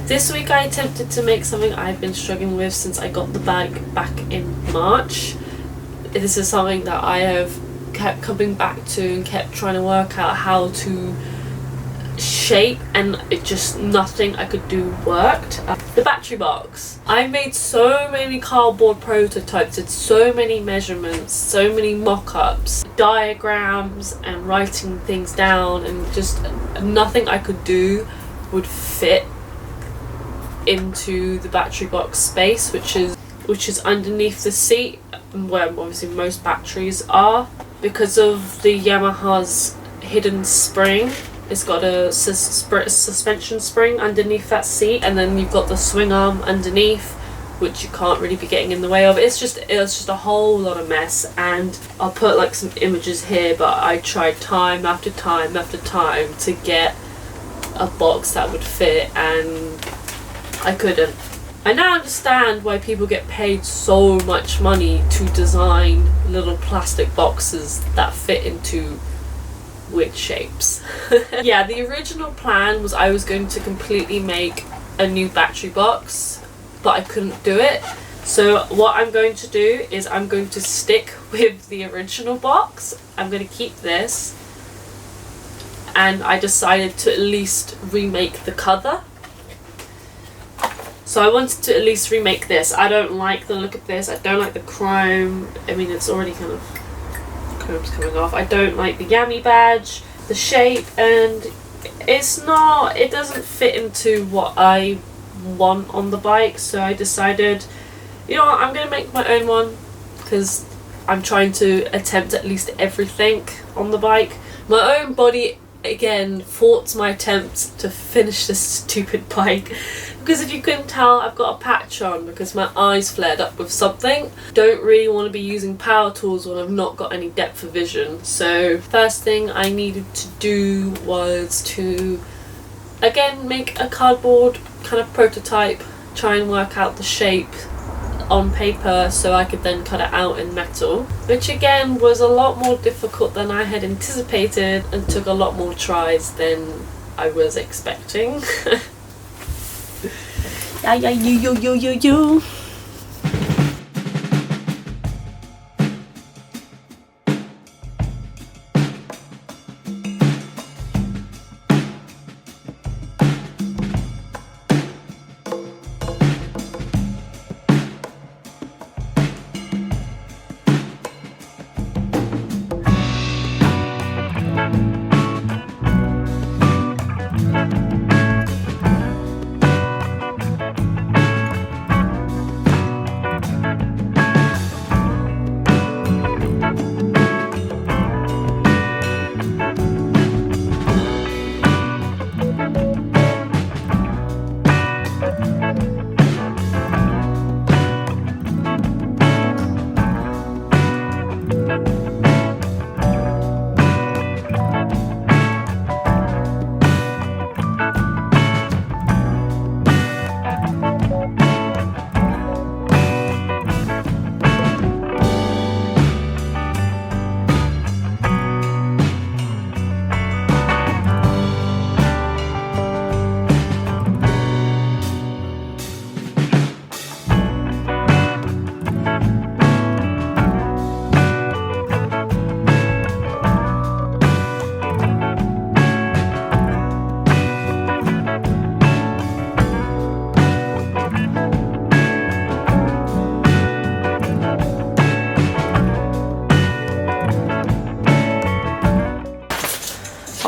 This week I attempted to make something I've been struggling with since I got the bag back in March. This is something that I have kept coming back to and kept trying to work out how to shape, and it just nothing I could do worked. The battery box. I made so many cardboard prototypes, did so many measurements, so many mock-ups, diagrams and writing things down, and just nothing I could do would fit into the battery box space, which is underneath the seat where obviously most batteries are. Because of the Yamaha's hidden spring, it's got a suspension spring underneath that seat, and then you've got the swing arm underneath, which you can't really be getting in the way of. It's just a whole lot of mess, and I'll put like some images here, but I tried time after time after time to get a box that would fit, and I couldn't. I now understand why people get paid so much money to design little plastic boxes that fit into weird shapes. Yeah, the original plan was I was going to completely make a new battery box, but I couldn't do it. So what I'm going to do is I'm going to stick with the original box. I'm going to keep this, and I decided to at least remake the cover. So I wanted to at least remake this. I don't like the look of this. I don't like the chrome. I mean, it's already kind of chrome's coming off. I don't like the Yami badge, the shape, and it doesn't fit into what I want on the bike. So I decided, you know what, I'm gonna make my own one, because I'm trying to attempt at least everything on the bike. My own body again thwarts my attempt to finish this stupid bike, because if you couldn't tell, I've got a patch on because my eyes flared up with something. Don't really want to be using power tools when I've not got any depth of vision. So first thing I needed to do was to again make a cardboard kind of prototype, try and work out the shape on paper so I could then cut it out in metal, which again was a lot more difficult than I had anticipated and took a lot more tries than I was expecting. You.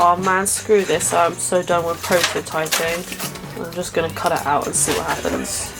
Oh man, screw this. I'm so done with prototyping. I'm just gonna cut it out and see what happens.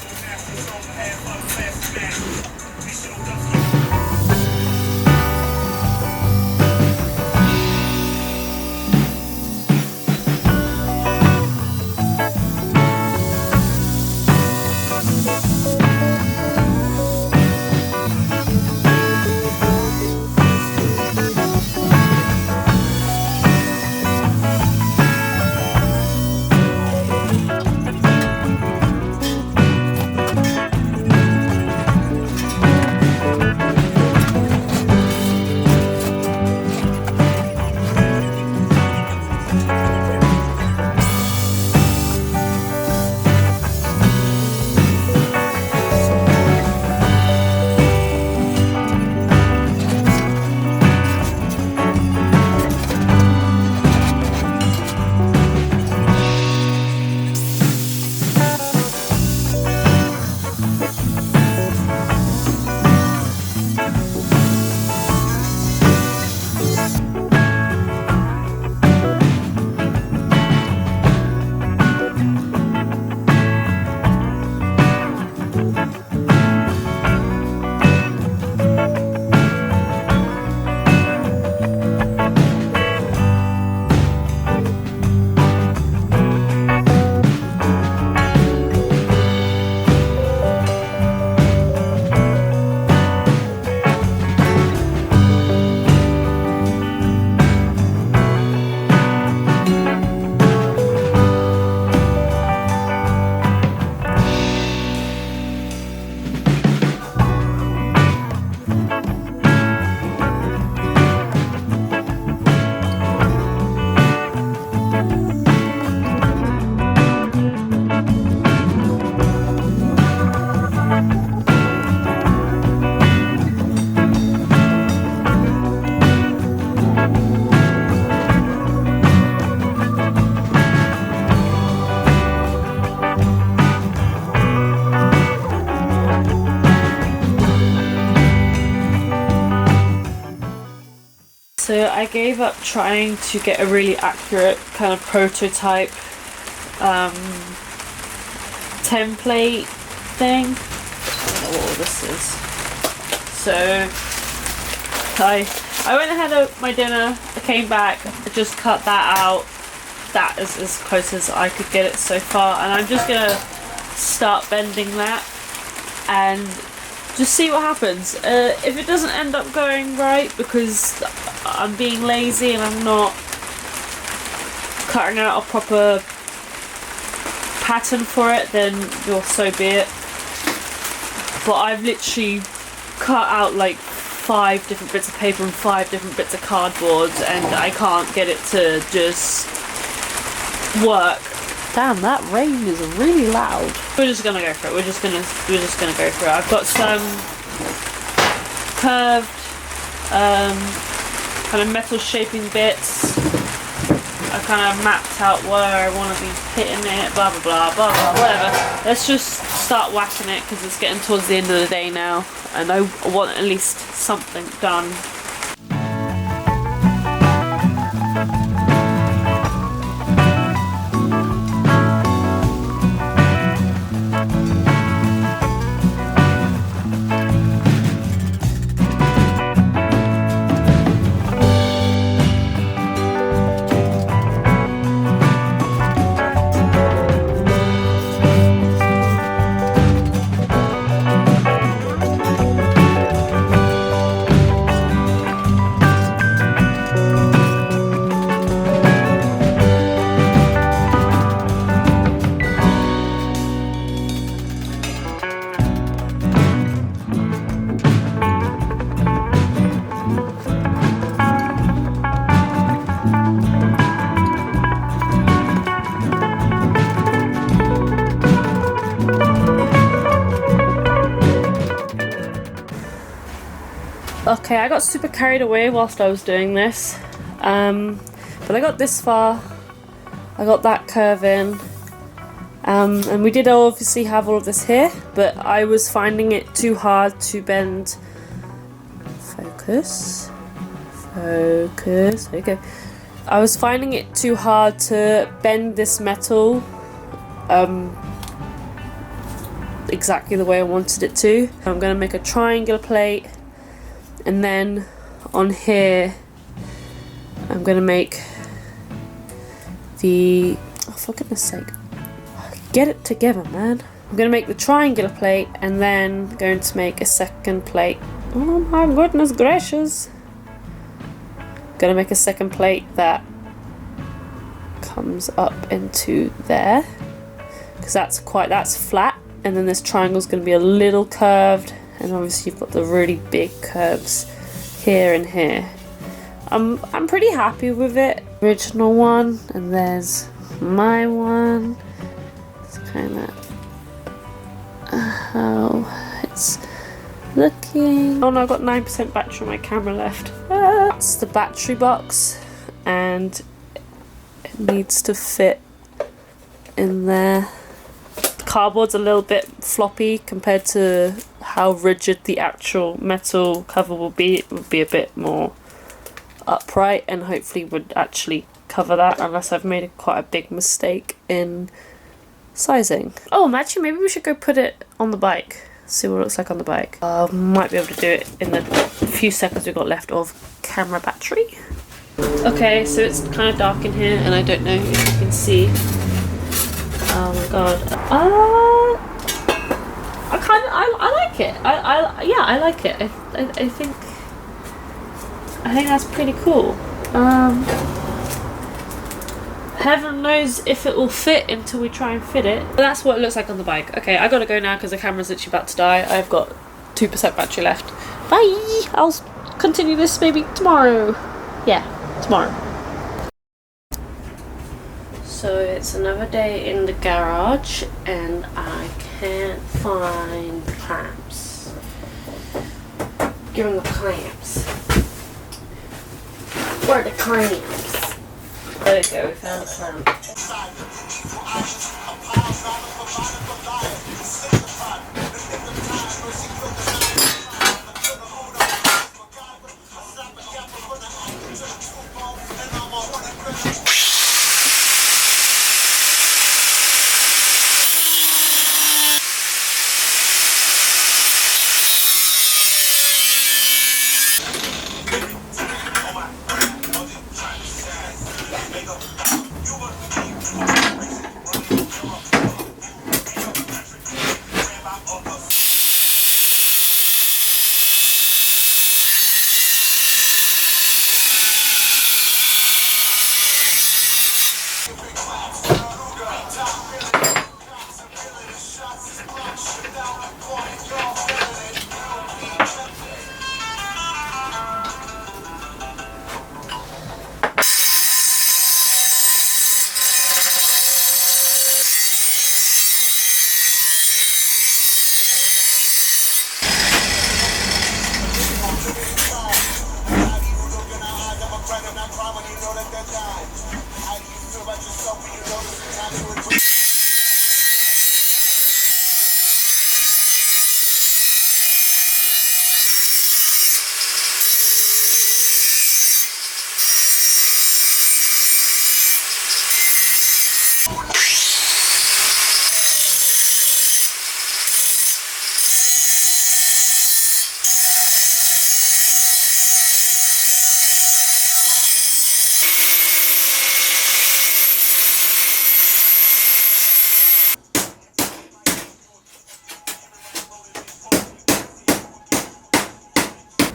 So I gave up trying to get a really accurate kind of prototype template thing. I don't know what all this is. So I went ahead of my dinner, I came back, I just cut that out. That is as close as I could get it so far, and I'm just gonna start bending that and just see what happens. If it doesn't end up going right because I'm being lazy and I'm not cutting out a proper pattern for it, then well, so be it. But I've literally cut out like 5 different bits of paper and 5 different bits of cardboard, and I can't get it to just work. Damn, that rain is really loud. We're just gonna go for it. We're just gonna go for it. I've got some curved kind of metal shaping bits. I kind of mapped out where I want to be hitting it, blah blah blah blah blah, whatever. Let's just start whacking it because it's getting towards the end of the day now, and I want at least something done. Okay, I got super carried away whilst I was doing this, but I got this far. I got that curve in, and we did obviously have all of this here, but I was finding it too hard to bend. Focus, okay. I was finding it too hard to bend this metal exactly the way I wanted it to. I'm going to make a triangular plate. And then on here, I'm gonna make the, oh, for goodness sake, get it together, man. I'm gonna make the triangular plate and then going to make a second plate. Oh my goodness gracious. Gonna make a second plate that comes up into there, because that's flat, and then this triangle's gonna be a little curved. And obviously you've got the really big curves here and here. I'm pretty happy with it. Original one, and there's my one. It's kind of how it's looking. Oh no, I've got 9% battery on my camera left. That's the battery box, and it needs to fit in there. Cardboard's a little bit floppy compared to how rigid the actual metal cover will be. It would be a bit more upright and hopefully would actually cover that, unless I've made quite a big mistake in sizing. Oh, actually maybe we should go put it on the bike, see what it looks like on the bike. Might be able to do it in the few seconds we've got left of camera battery. Okay, so it's kind of dark in here and I don't know if you can see. Oh my god. I like it. Yeah, I like it. I think that's pretty cool. Heaven knows if it will fit until we try and fit it. But that's what it looks like on the bike. Okay, I gotta go now because the camera's literally about to die. I've got 2% battery left. Bye! I'll continue this maybe tomorrow. Yeah, tomorrow. So it's another day in the garage and I can't find the clamps. Give me the clamps. Where are the clamps? There we go, we found the clamp.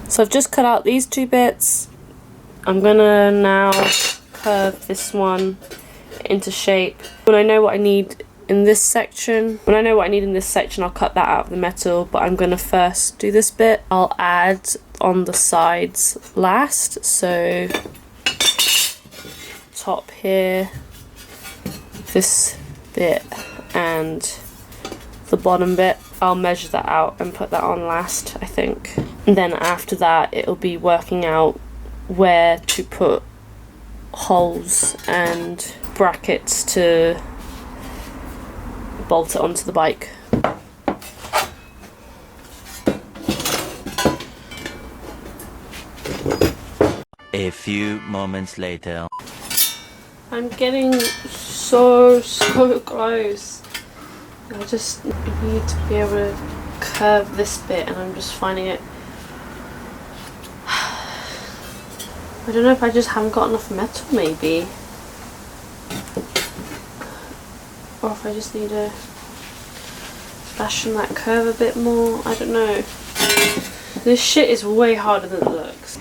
So I've just cut out these two bits. I'm gonna now curve this one into shape. When I know what I need in this section, I'll cut that out of the metal, but I'm gonna first do this bit. I'll add on the sides last, so top here, this bit, and the bottom bit. I'll measure that out and put that on last, I think. And then after that, it'll be working out where to put holes and brackets to bolt it onto the bike. A few moments later. I'm getting so close. I just need to be able to curve this bit, and I'm just finding it. I don't know if I just haven't got enough metal, maybe. Or if I just need to fashion that curve a bit more. I don't know. This shit is way harder than it looks.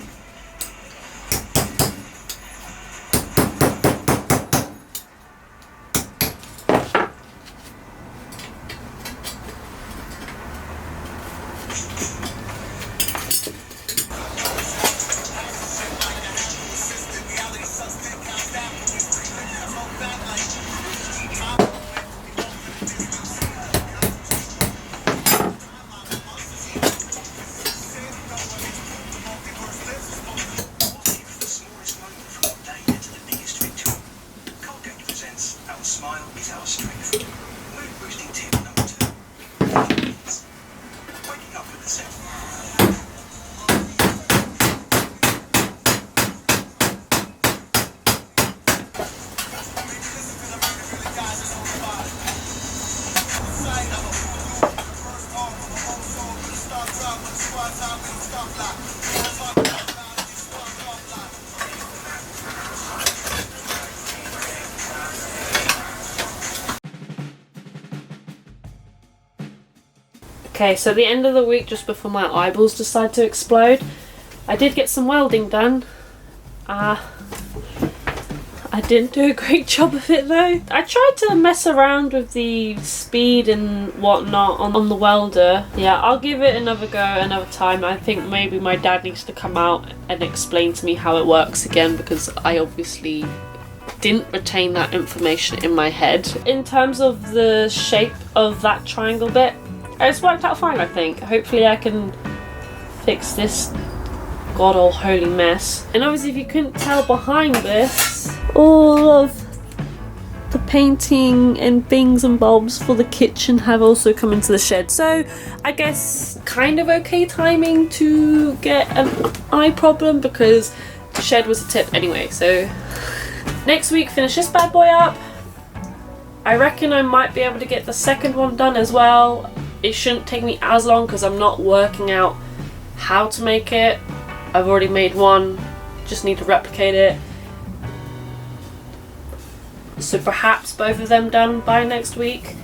Okay, so the end of the week, just before my eyeballs decide to explode, I did get some welding done. I didn't do a great job of it though. I tried to mess around with the speed and whatnot on the welder. Yeah, I'll give it another go another time. I think maybe my dad needs to come out and explain to me how it works again, because I obviously didn't retain that information in my head. In terms of the shape of that triangle bit, it's worked out fine, I think. Hopefully I can fix this god all holy mess. And obviously, if you couldn't tell behind this, all of the painting and things and bulbs for the kitchen have also come into the shed. So I guess kind of okay timing to get an eye problem, because the shed was a tip anyway. So next week, finish this bad boy up. I reckon I might be able to get the second one done as well. It shouldn't take me as long because I'm not working out how to make it. I've already made one, just need to replicate it. So perhaps both of them done by next week.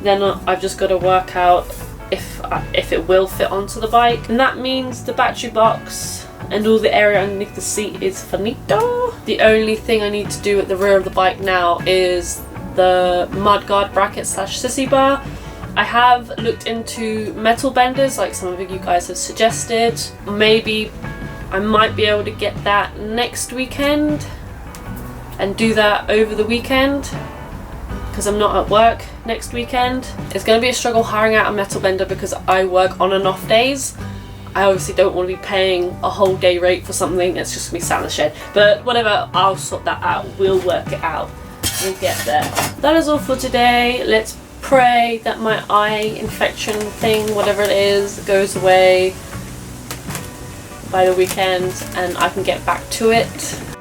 Then I've just got to work out if it will fit onto the bike. And that means the battery box and all the area underneath the seat is finito. The only thing I need to do at the rear of the bike now is the mudguard bracket / sissy bar. I have looked into metal benders like some of you guys have suggested. Maybe I might be able to get that next weekend and do that over the weekend, because I'm not at work next weekend. It's going to be a struggle hiring out a metal bender because I work on and off days. I obviously don't want to be paying a whole day rate for something that's just going to be sat in the shed. But whatever, I'll sort that out. We'll work it out. we'll get there. That is all for today. Let's pray that my eye infection thing, whatever it is, goes away by the weekend and I can get back to it.